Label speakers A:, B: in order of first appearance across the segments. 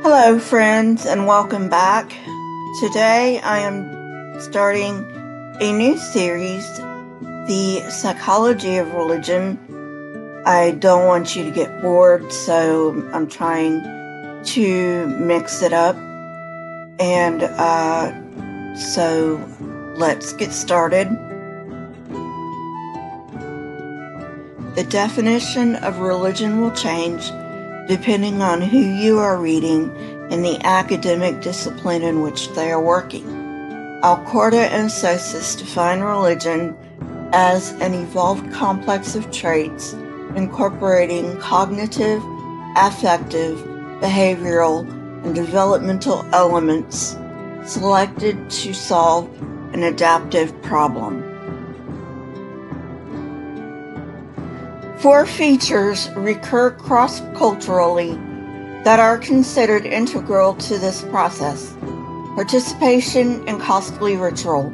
A: Hello, friends, and welcome back. Today I am starting a new series, The Psychology of Religion. I don't want you to get bored, so I'm trying to mix it up. And so let's get started. The definition of religion will change depending on who you are reading and the academic discipline in which they are working. Alcorta and Sosis define religion as an evolved complex of traits incorporating cognitive, affective, behavioral, and developmental elements selected to solve an adaptive problem. 4 features recur cross-culturally that are considered integral to this process: participation in costly ritual,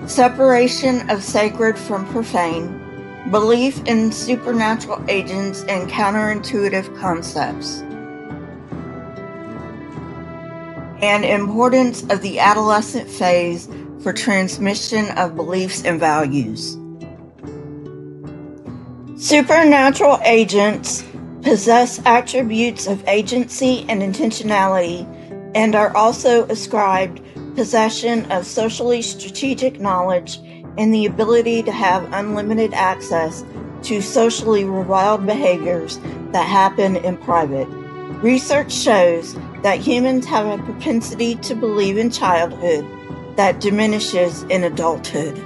A: separation of sacred from profane, belief in supernatural agents and counterintuitive concepts, and importance of the adolescent phase for transmission of beliefs and values. Supernatural agents possess attributes of agency and intentionality and are also ascribed possession of socially strategic knowledge and the ability to have unlimited access to socially reviled behaviors that happen in private. Research shows that humans have a propensity to believe in childhood that diminishes in adulthood.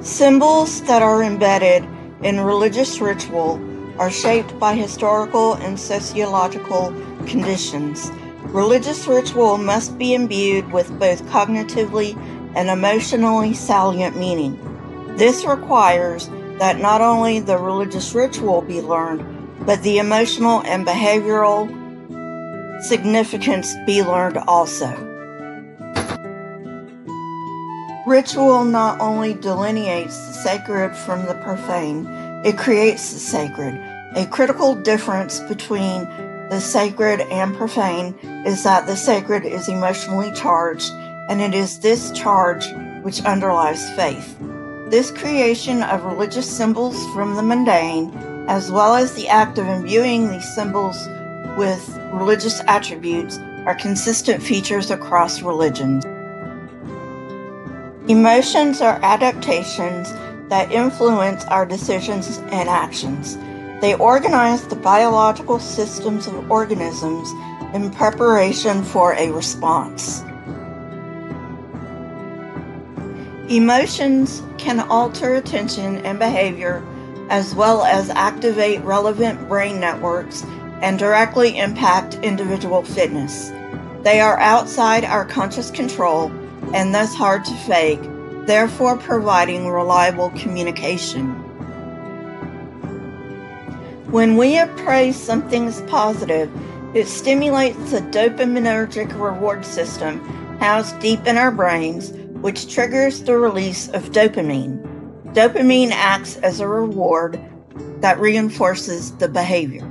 A: Symbols that are embedded in religious ritual are shaped by historical and sociological conditions. Religious ritual must be imbued with both cognitively and emotionally salient meaning. This requires that not only the religious ritual be learned, but the emotional and behavioral significance be learned also. Ritual not only delineates the sacred from the profane, it creates the sacred. A critical difference between the sacred and profane is that the sacred is emotionally charged, and it is this charge which underlies faith. This creation of religious symbols from the mundane, as well as the act of imbuing these symbols with religious attributes, are consistent features across religions. Emotions are adaptations that influence our decisions and actions. They organize the biological systems of organisms in preparation for a response. Emotions can alter attention and behavior, as well as activate relevant brain networks and directly impact individual fitness. They are outside our conscious control and thus hard to fake, therefore providing reliable communication. When we appraise something as positive, it stimulates the dopaminergic reward system housed deep in our brains, which triggers the release of dopamine. Dopamine acts as a reward that reinforces the behavior.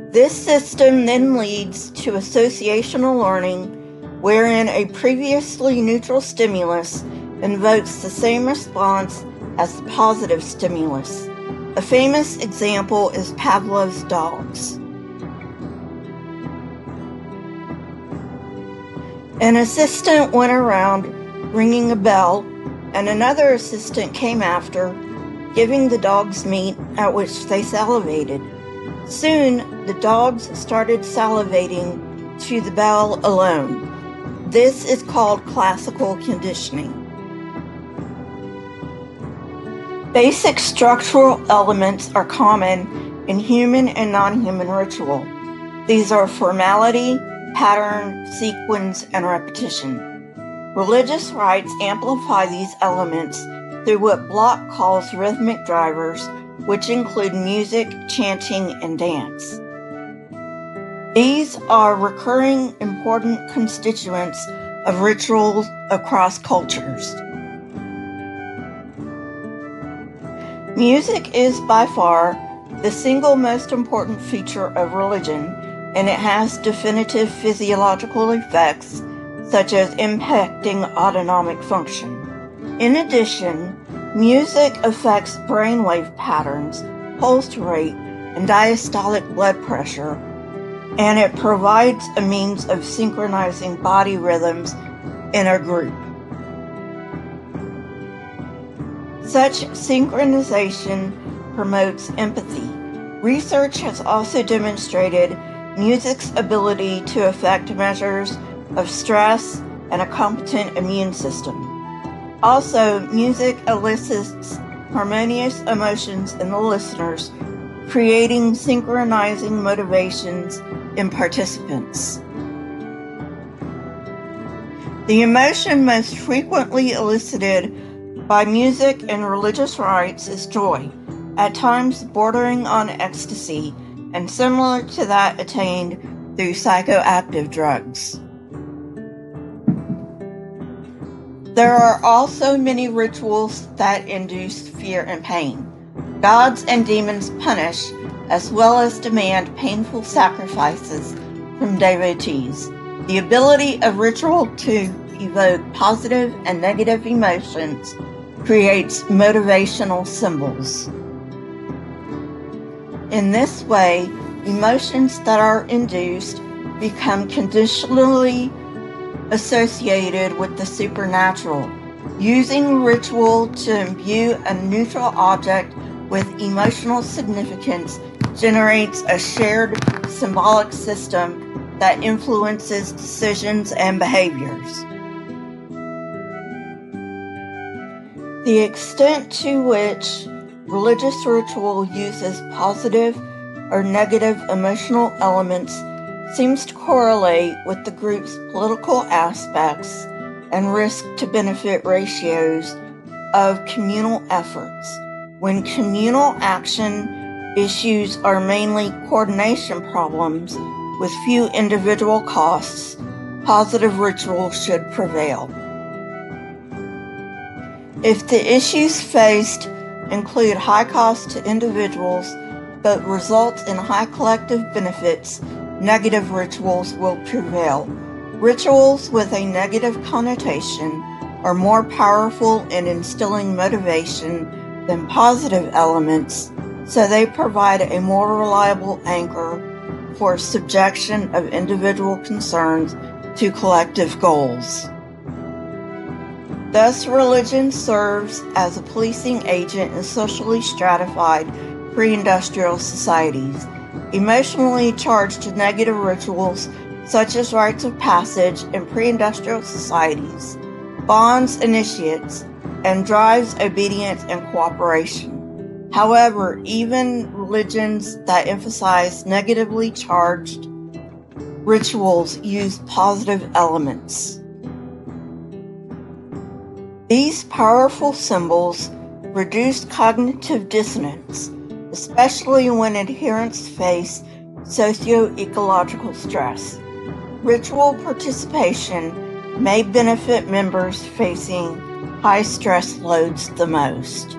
A: This system then leads to associational learning, wherein a previously neutral stimulus invokes the same response as the positive stimulus. A famous example is Pavlov's dogs. An assistant went around ringing a bell, and another assistant came after, giving the dogs meat, at which they salivated. Soon, the dogs started salivating to the bell alone. This is called classical conditioning. Basic structural elements are common in human and non-human ritual. These are formality, pattern, sequence, and repetition. Religious rites amplify these elements through what Bloch calls rhythmic drivers, which include music, chanting, and dance. These are recurring important constituents of rituals across cultures. Music is by far the single most important feature of religion, and it has definitive physiological effects such as impacting autonomic function. In addition, music affects brainwave patterns, pulse rate, and diastolic blood pressure, and it provides a means of synchronizing body rhythms in a group. Such synchronization promotes empathy. Research has also demonstrated music's ability to affect measures of stress and a competent immune system. Also, music elicits harmonious emotions in the listeners, creating synchronizing motivations in participants. The emotion most frequently elicited by music in religious rites is joy, at times bordering on ecstasy and similar to that attained through psychoactive drugs. There are also many rituals that induce fear and pain. Gods and demons punish as well as demand painful sacrifices from devotees. The ability of ritual to evoke positive and negative emotions creates motivational symbols. In this way, emotions that are induced become conditionally associated with the supernatural. Using ritual to imbue a neutral object with emotional significance generates a shared symbolic system that influences decisions and behaviors. The extent to which religious ritual uses positive or negative emotional elements seems to correlate with the group's political aspects and risk to benefit ratios of communal efforts. When communal action issues are mainly coordination problems with few individual costs, positive ritual should prevail. If the issues faced include high costs to individuals but result in high collective benefits, negative rituals will prevail. Rituals with a negative connotation are more powerful in instilling motivation than positive elements, so they provide a more reliable anchor for subjection of individual concerns to collective goals. Thus, religion serves as a policing agent in socially stratified pre-industrial societies. Emotionally charged negative rituals, such as rites of passage in pre-industrial societies, bonds initiates and drives obedience and cooperation. However, even religions that emphasize negatively charged rituals use positive elements. These powerful symbols reduce cognitive dissonance, especially when adherents face socio-ecological stress. Ritual participation may benefit members facing high stress loads the most.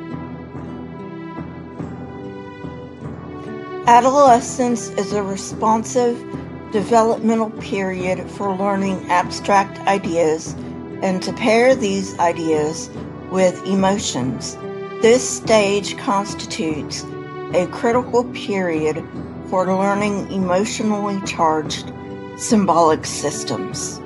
A: Adolescence is a responsive developmental period for learning abstract ideas and to pair these ideas with emotions. This stage constitutes a critical period for learning emotionally charged symbolic systems.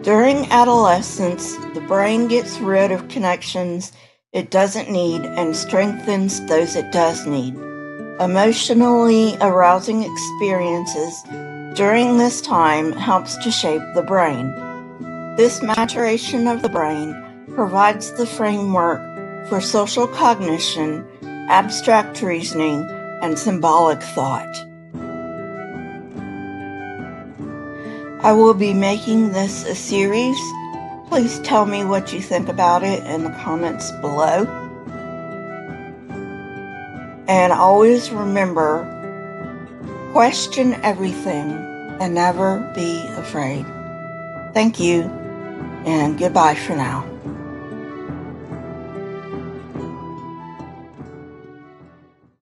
A: During adolescence, the brain gets rid of connections it doesn't need and strengthens those it does need. Emotionally arousing experiences during this time helps to shape the brain. This maturation of the brain provides the framework for social cognition, abstract reasoning, and symbolic thought. I will be making this a series. Please tell me what you think about it in the comments below. And always remember, question everything and never be afraid. Thank you, and goodbye for now.